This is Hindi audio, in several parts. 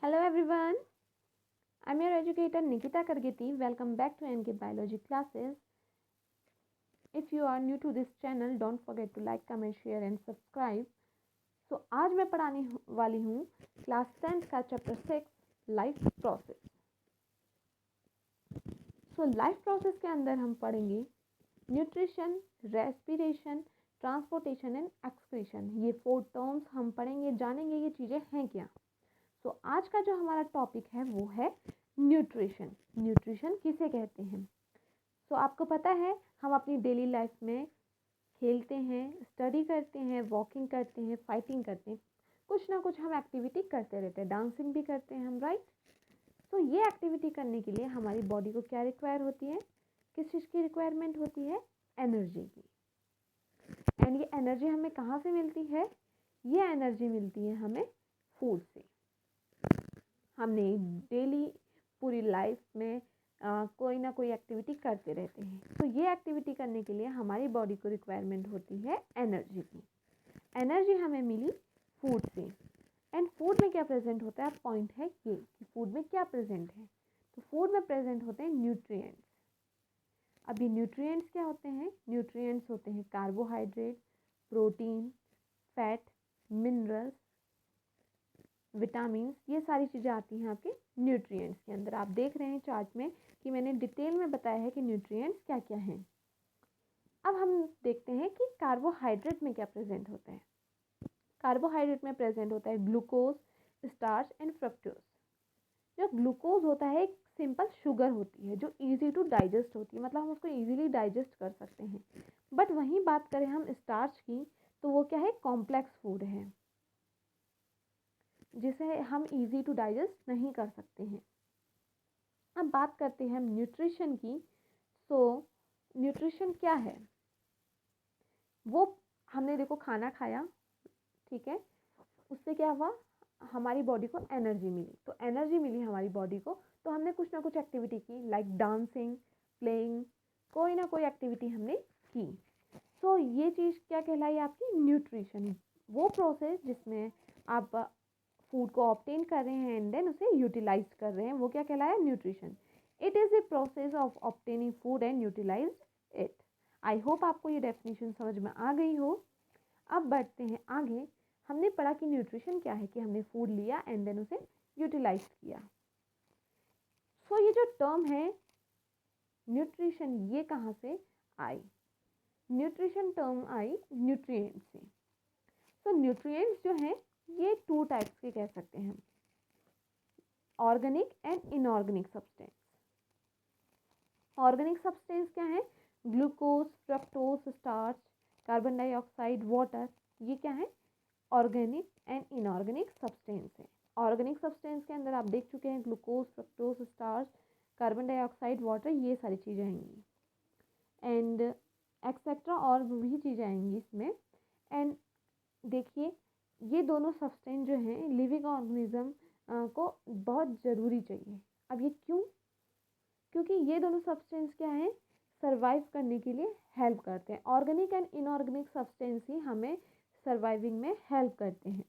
Hello everyone, I'm your educator Nikita Kargiti. Welcome back to NK Biology classes. If you are new to this channel, don't forget to like, comment, share and subscribe. So आज मैं पढ़ाने वाली हूँ क्लास 10th का chapter 6 life process. Life process के अंदर हम पढ़ेंगे nutrition, respiration, transportation and excretion. ये 4 टर्म्स हम पढ़ेंगे, जानेंगे ये चीज़ें हैं क्या। आज का जो हमारा टॉपिक है वो है न्यूट्रिशन। न्यूट्रिशन किसे कहते हैं? आपको पता है हम अपनी डेली लाइफ में खेलते हैं, स्टडी करते हैं, वॉकिंग करते हैं, फाइटिंग करते हैं, कुछ ना कुछ हम एक्टिविटी करते रहते हैं, डांसिंग भी करते हैं हम, राइट। ये एक्टिविटी करने के लिए हमारी बॉडी को क्या रिक्वायर होती है? किस चीज़ की रिक्वायरमेंट होती है? एनर्जी की। एंड ये एनर्जी हमें कहाँ से मिलती है? ये एनर्जी मिलती है हमें फूड से। हमने डेली पूरी लाइफ में कोई ना कोई एक्टिविटी करते रहते हैं, ये एक्टिविटी करने के लिए हमारी बॉडी को रिक्वायरमेंट होती है एनर्जी की। एनर्जी हमें मिली फूड से। एंड फूड में क्या प्रेजेंट होता है? पॉइंट है ये कि फूड में क्या प्रेजेंट है। फूड में प्रेजेंट होते हैं न्यूट्रिएंट्स। अब ये न्यूट्रिएंट्स क्या होते हैं? न्यूट्रिएंट्स होते हैं carbohydrate, protein, fat, minerals, vitamin. ये सारी चीज़ें आती हैं आपके न्यूट्रिएंट्स के अंदर। आप देख रहे हैं चार्ट में कि मैंने डिटेल में बताया है कि न्यूट्रिएंट्स क्या क्या हैं। अब हम देखते हैं कि कार्बोहाइड्रेट में क्या प्रेजेंट होता है। कार्बोहाइड्रेट में प्रेजेंट होता है ग्लूकोज, स्टार्च एंड फ्रक्टोज। जो ग्लूकोज होता है एक सिंपल शुगर होती है जो इजी टू डाइजेस्ट होती है, मतलब हम उसको इजीली डाइजेस्ट कर सकते हैं। बट वहीं बात करें हम स्टार्च की, तो वो क्या है? कॉम्प्लेक्स फूड है जिसे हम इजी टू डाइजेस्ट नहीं कर सकते हैं। अब बात करते हैं हम न्यूट्रिशन की। न्यूट्रिशन क्या है? वो हमने देखो खाना खाया, ठीक है, उससे क्या हुआ? हमारी बॉडी को एनर्जी मिली। एनर्जी मिली हमारी बॉडी को, तो हमने कुछ ना कुछ एक्टिविटी की, लाइक डांसिंग, प्लेइंग, कोई ना कोई एक्टिविटी हमने की। ये चीज़ क्या कहलाई? आपकी न्यूट्रिशन। वो प्रोसेस जिसमें आप फूड को ऑब्टेन कर रहे हैं एंड देन उसे यूटिलाइज कर रहे हैं, वो क्या कहलाया? Nutrition. It is the process of obtaining food and utilize it. I hope आपको ये डेफिनेशन समझ में आ गई हो। अब बढ़ते हैं आगे। हमने पढ़ा कि न्यूट्रिशन क्या है, कि हमने फूड लिया एंड देन उसे यूटिलाइज किया। ये जो टर्म है न्यूट्रिशन, ये कहाँ से आई? न्यूट्रिशन टर्म आई न्यूट्रिएंट से। न्यूट्रिएंट्स जो हैं ये 2 टाइप्स के कह सकते हैं, organic and inorganic substance. Organic substance क्या है? Glucose, fructose, starch, carbon dioxide, water. ये क्या है? ऑर्गेनिक एंड इनऑर्गेनिक सब्सटेंस है। ऑर्गेनिक सब्सटेंस के अंदर आप देख चुके हैं glucose, fructose, starch, carbon dioxide, water, ये सारी चीज़ें आएंगी एंड एक्सेट्रा और भी चीज़ें आएंगी इसमें। एंड देखिए ये दोनों सब्सटेंस जो हैं लिविंग ऑर्गेनिज्म को बहुत ज़रूरी चाहिए। अब ये क्यों? क्योंकि ये दोनों सब्सटेंस क्या हैं? सर्वाइव करने के लिए हेल्प करते हैं। ऑर्गेनिक एंड इनऑर्गेनिक सब्सटेंस ही हमें सर्वाइविंग में हेल्प करते हैं।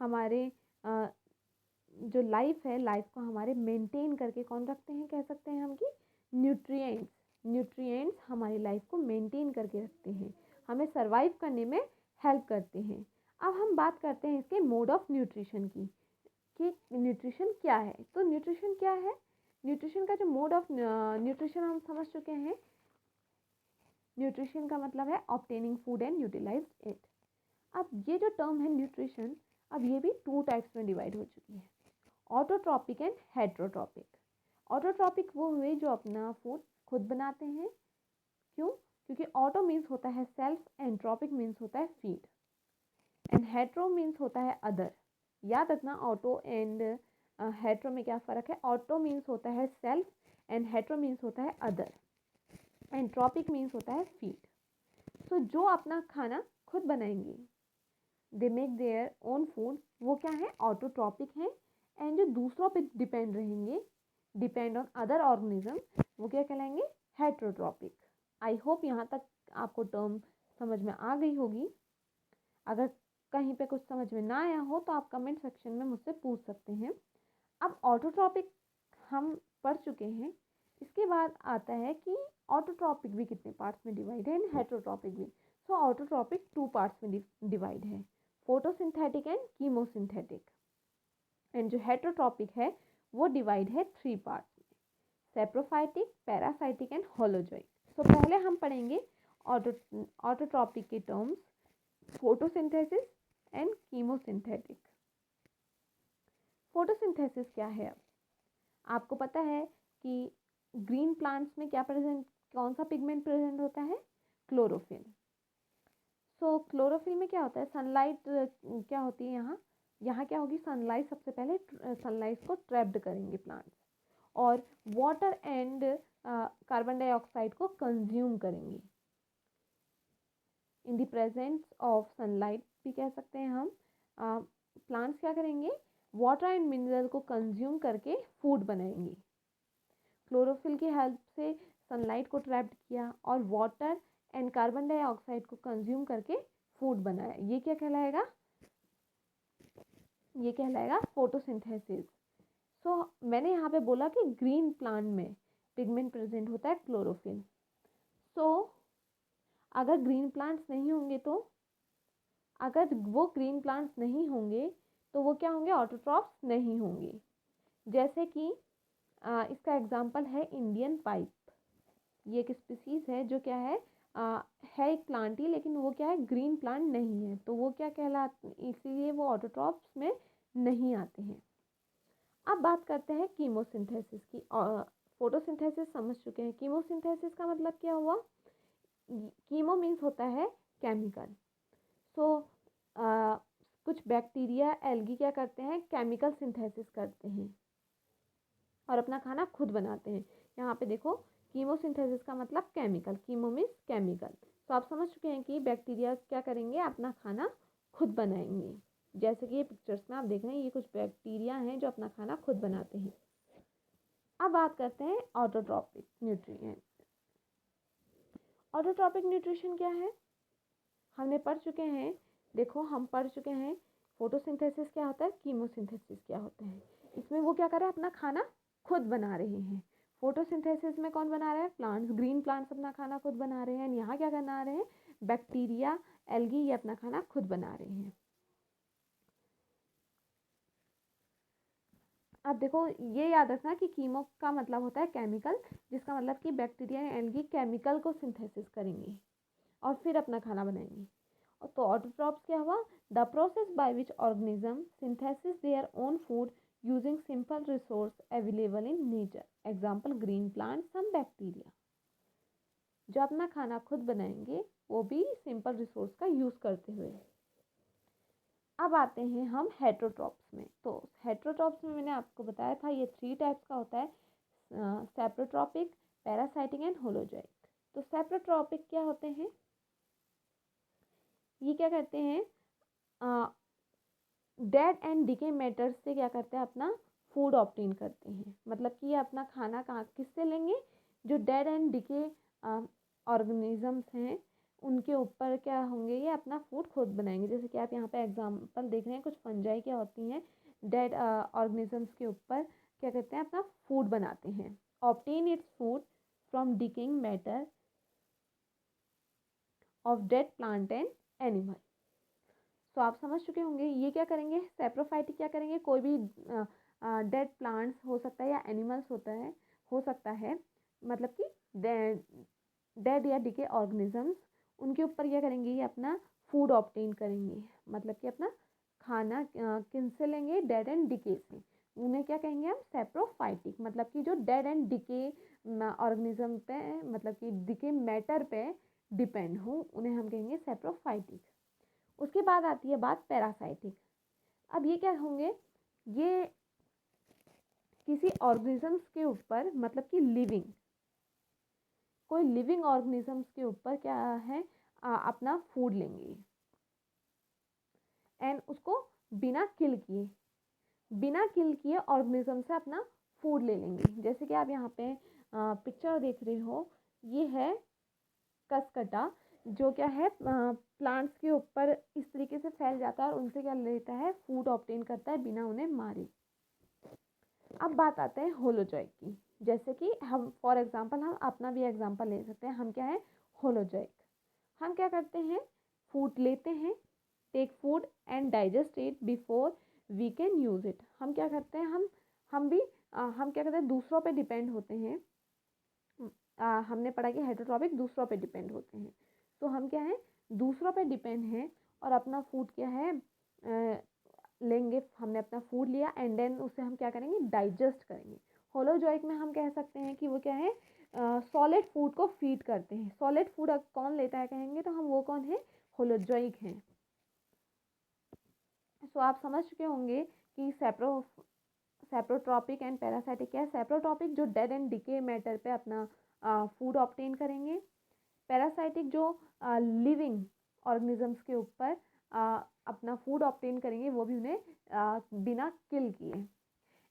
हमारे जो लाइफ है, लाइफ को हमारे मेंटेन करके कौन रखते हैं? कह सकते हैं हम कि न्यूट्रिएंट्स। न्यूट्रिएंट्स हमारी लाइफ को मेंटेन करके रखते हैं, हमें सर्वाइव करने में हेल्प करते हैं। अब हम बात करते हैं इसके मोड ऑफ न्यूट्रिशन की, कि न्यूट्रिशन क्या है। न्यूट्रिशन क्या है? न्यूट्रिशन का जो मोड ऑफ न्यूट्रिशन हम समझ चुके हैं। न्यूट्रिशन का मतलब है obtaining food and utilize it. अब ये जो टर्म है न्यूट्रिशन, अब ये भी 2 टाइप्स में डिवाइड हो चुकी है, ऑटोट्रॉपिक एंड हेट्रोट्रॉपिक। ऑटोट्रॉपिक वो हुए जो अपना फूड खुद बनाते हैं। क्यों? क्योंकि ऑटो मीन्स होता है सेल्फ एंड ट्रॉपिक मीन्स होता है फीड एंड हेट्रो मीन्स होता है अदर। याद रखना ऑटो एंड हेट्रो में क्या फ़र्क है। ऑटो मीन्स होता है सेल्फ एंड हेट्रो मीन्स होता है अदर एंड ट्रॉपिक मीन्स होता है फीड। जो अपना खाना खुद बनाएंगे, they make their own food, वो क्या है? ऑटोट्रॉपिक है। एंड जो दूसरों पे डिपेंड रहेंगे, डिपेंड ऑन अदर ऑर्गेनिज्म, वो क्या कहलाएंगे? हेट्रोट्रॉपिक। आई होप यहाँ तक आपको टर्म समझ में आ गई होगी। अगर कहीं पे कुछ समझ में ना आया हो तो आप कमेंट सेक्शन में मुझसे पूछ सकते हैं। अब ऑटोट्रॉपिक हम पढ़ चुके हैं। इसके बाद आता है कि ऑटोट्रॉपिक भी कितने पार्ट्स में डिवाइड है एंड हेटेरोट्रॉपिक भी। सो ऑटोट्रॉपिक 2 पार्ट्स में डिवाइड है, फोटोसिंथेटिक एंड कीमोसिंथेटिक। एंड जो हेटेरोट्रॉपिक है वो डिवाइड है 3 पार्ट्स में, सेप्रोफाइटिक, पैरासाइटिक एंड होलोजोइक। सो पहले हम पढ़ेंगे ऑटोट्रॉपिक के terms, photosynthesis and chemosynthetic. Photosynthesis क्या है? अब आपको पता है कि ग्रीन प्लांट्स में क्या प्रेजेंट, कौन सा पिगमेंट प्रेजेंट होता है? क्लोरोफिल। सो क्लोरोफिल में क्या होता है? सनलाइट क्या होती है यहाँ क्या होगी? सनलाइट सबसे पहले सनलाइट को ट्रैप्ड करेंगे प्लांट्स और वाटर एंड कार्बन डाइऑक्साइड को कंज्यूम करेंगे। In the presence of sunlight भी कह सकते हैं हम, प्लांट्स क्या करेंगे? वाटर एंड मिनरल को कंज्यूम करके फूड बनाएंगे। क्लोरोफिल की हेल्प से सनलाइट को ट्रैप्ड किया और वाटर एंड कार्बन डाइऑक्साइड को कंज्यूम करके फूड बनाया। ये क्या कहलाएगा? ये कहलाएगा फोटोसिंथेसिस। सो मैंने यहाँ पे बोला कि ग्रीन प्लांट में पिगमेंट प्रेजेंट होता है क्लोरोफिल। सो अगर ग्रीन प्लांट्स नहीं होंगे तो, अगर वो ग्रीन प्लांट्स नहीं होंगे तो वो क्या होंगे? ऑटोट्रॉप्स नहीं होंगे। जैसे कि इसका एग्जांपल है इंडियन पाइप। ये एक स्पीसीज है जो क्या है एक प्लांट ही, लेकिन वो क्या है? ग्रीन प्लांट नहीं है, तो वो क्या कहलाते, इसलिए वो ऑटोट्रॉप्स में नहीं आते हैं। अब बात करते हैं कीमोसिंथेसिस की। फोटोसिंथेसिस समझ चुके हैं, कीमोसिंथेसिस का मतलब क्या हुआ? कीमो मीन्स होता है केमिकल। सो कुछ बैक्टीरिया, एल्गी क्या करते हैं? केमिकल सिंथेसिस करते हैं और अपना खाना खुद बनाते हैं। यहाँ पे देखो, कीमोसिंथेसिस का मतलब केमिकल, कीमो मीन्स केमिकल। तो आप समझ चुके हैं कि बैक्टीरिया क्या करेंगे? अपना खाना खुद बनाएंगे। जैसे कि ये पिक्चर्स में आप देख रहे हैं, ये कुछ बैक्टीरिया हैं जो अपना खाना खुद बनाते हैं। अब बात करते हैं ऑटोट्रॉपिक न्यूट्रिएंट। ऑटोट्रॉपिक न्यूट्रिशन क्या है? हमने पढ़ चुके हैं। देखो, हम पढ़ चुके हैं फोटोसिंथेसिस क्या होता है, कीमोसिंथेसिस क्या होता है। इसमें वो क्या कर रहे हैं? अपना खाना खुद बना रहे हैं। फोटोसिंथेसिस में कौन बना रहा है? प्लांट्स। ग्रीन प्लांट्स अपना खाना खुद बना रहे हैं। यहाँ क्या बना रहे हैं? बैक्टीरिया, एल्गी, ये अपना खाना खुद बना रहे हैं। अब देखो, ये याद रखना कि कीमो का मतलब होता है केमिकल, जिसका मतलब कि बैक्टीरिया या एल्गी केमिकल को सिंथेसिस करेंगे और फिर अपना खाना बनाएंगे। तो ऑटोट्रॉप्स क्या हुआ? The process by which organism synthesis their own food using simple resource available in nature. Example green plant, some bacteria. जो अपना खाना खुद बनाएंगे वो भी सिंपल रिसोर्स का यूज़ करते हुए। अब आते हैं हम हेटेरोट्रॉप्स में। तो हेटेरोट्रॉप्स में मैंने आपको बताया था ये 3 टाइप्स का होता है, सेप्रोट्रॉपिक, पैरासाइटिक एंड होलोजोइक। तो सेप्रोट्रॉपिक क्या होते हैं? ये क्या करते हैं? डेड एंड डिके मैटर्स से क्या करते हैं? अपना फूड ऑब्टेन करते हैं। मतलब कि ये अपना खाना कहाँ, किससे लेंगे? जो डेड एंड डिके ऑर्गेनिजम्स हैं उनके ऊपर क्या होंगे? ये अपना फूड खुद बनाएंगे। जैसे कि आप यहाँ पे एग्जांपल देख रहे हैं, कुछ फंजाई क्या होती हैं, डेड ऑर्गेनिजम्स के ऊपर क्या करते हैं? अपना फूड बनाते हैं। Obtain its food from decaying matter of dead plant and animal. तो आप समझ चुके होंगे ये क्या करेंगे? सेप्रोफाइटिक क्या करेंगे? कोई भी डेड प्लांट्स हो सकता है या एनिमल्स हो सकता है, मतलब कि डेड या डिके ऑर्गेनिजम्स, उनके ऊपर क्या करेंगे? ये अपना फूड ऑब्टेन करेंगे। मतलब कि अपना खाना किन से लेंगे? डेड एंड डिके से। उन्हें क्या कहेंगे हम? सेप्रोफाइटिक। मतलब कि जो डेड एंड डिके ऑर्गेनिज्म पे, मतलब कि डिके मैटर पे डिपेंड हो, उन्हें हम कहेंगे सेप्रोफाइटिक। उसके बाद आती है बात पैरासाइटिक। अब ये क्या होंगे? ये किसी ऑर्गेनिजम्स के ऊपर, मतलब कि लिविंग, कोई लिविंग ऑर्गेनिजम्स के ऊपर क्या है? अपना फूड लेंगे एंड उसको बिना किल किए ऑर्गेनिज्म से अपना फूड ले लेंगे। जैसे कि आप यहाँ पे पिक्चर देख रहे हो, ये है कसकटा। जो क्या है प्लांट्स के ऊपर इस तरीके से फैल जाता है और उनसे क्या लेता है, फूड ऑब्टेन करता है बिना उन्हें मारे। अब बात आते हैं होलोजॉइक की। जैसे कि हम फॉर एग्जांपल हम अपना भी एग्जांपल ले सकते हैं। हम क्या है, होलोजॉइक। हम क्या करते हैं, फूड लेते हैं, take food and digest it before we can use it. हम क्या करते हैं, हम क्या करते हैं, दूसरों पे डिपेंड होते हैं। हमने पढ़ा कि हेटरोट्रॉपिक दूसरों पे डिपेंड होते हैं। तो हम क्या है, दूसरों पे डिपेंड हैं और अपना फूड क्या है लेंगे। हमने अपना फूड लिया एंड देन उसे हम क्या करेंगे, डाइजेस्ट करेंगे। होलोजॉइक में हम कह सकते हैं कि वो क्या है, सॉलिड फूड को फीड करते हैं। सॉलिड फूड कौन लेता है कहेंगे तो हम वो कौन है, होलोजॉइक हैं। सो आप समझ चुके होंगे कि सेप्रोट्रॉपिक एंड पैरासाइटिक क्या है। सेप्रोट्रॉपिक जो डेड एंड डिके मैटर पे अपना फूड ऑब्टेन करेंगे। पैरासाइटिक जो लिविंग ऑर्गेनिजम्स के ऊपर अपना फूड ऑब्टेन करेंगे, वो भी उन्हें बिना किल किए।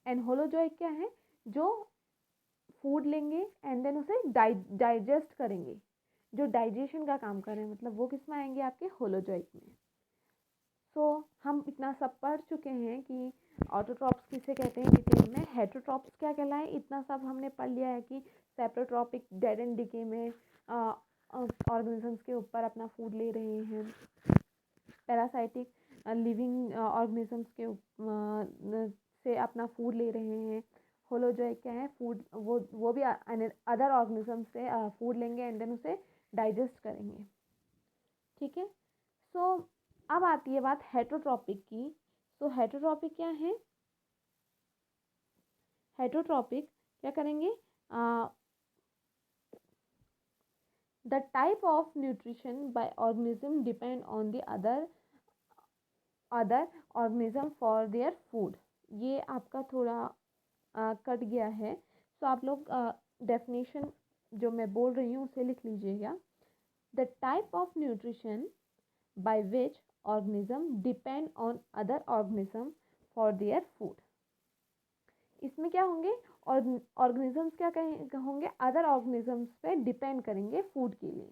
एंड होलोजॉइक क्या है, जो फूड लेंगे एंड देन उसे डाइजेस्ट करेंगे। जो डाइजेशन का काम कर रहे हैं, मतलब वो किस में आएंगे, आपके होलोजॉइक में। सो हम इतना सब पढ़ चुके हैं कि ऑटोट्रॉप्स किसे कहते हैं डिटेल में, हेटरोट्रॉप्स क्या कहलाए, इतना सब हमने पढ़ लिया है कि सेप्रोट्रॉपिक डेड एंड डिके में ऑर्गेनिजम्स के ऊपर अपना फूड ले रहे हैं। पैरासाइटिक लिविंग ऑर्गेनिजम्स के से अपना फूड ले रहे हैं। होलोजॉइक क्या है, फूड वो भी अदर ऑर्गेनिजम से फूड लेंगे एंड देन उसे डाइजेस्ट करेंगे। ठीक है। सो अब आती है बात हेटरोट्रॉपिक की। सो हेटरोट्रॉपिक क्या है, हेटरोट्रॉपिक क्या करेंगे, the type of nutrition bye organism depend on the other organism for their food. ये आपका थोड़ा कट गया है। सो आप लोग डेफिनेशन जो मैं बोल रही हूँ उसे लिख लीजिएगा। The type of nutrition by which organism depend on other organism for their food। इसमें क्या होंगे, ऑर्गेनिजम्स क्या होंगे, अदर ऑर्गेनिजम्स पे डिपेंड करेंगे फूड के लिए।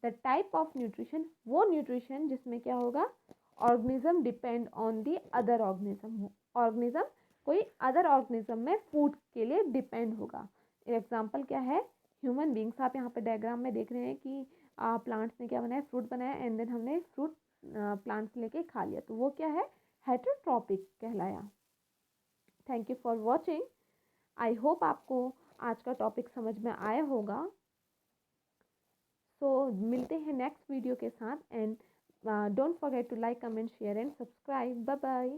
द टाइप ऑफ न्यूट्रिशन, वो न्यूट्रिशन जिसमें क्या होगा, organism depend on the other organism. Organism कोई अदर ऑर्गेनिज्म में फूड के लिए डिपेंड होगा। एग्जाम्पल क्या है, ह्यूमन बींग्स। आप यहाँ पे डायग्राम में देख रहे हैं कि प्लांट्स ने क्या बनाया, फ्रूट बनाया एंड देन हमने फ्रूट प्लांट्स लेके खा लिया, तो वो क्या है, हेटरोट्रॉपिक कहलाया। Thank you for watching. I hope आपको आज का टॉपिक समझ में आया होगा। सो मिलते हैं नेक्स्ट वीडियो के साथ and don't forget to like, comment, share and subscribe. Bye bye.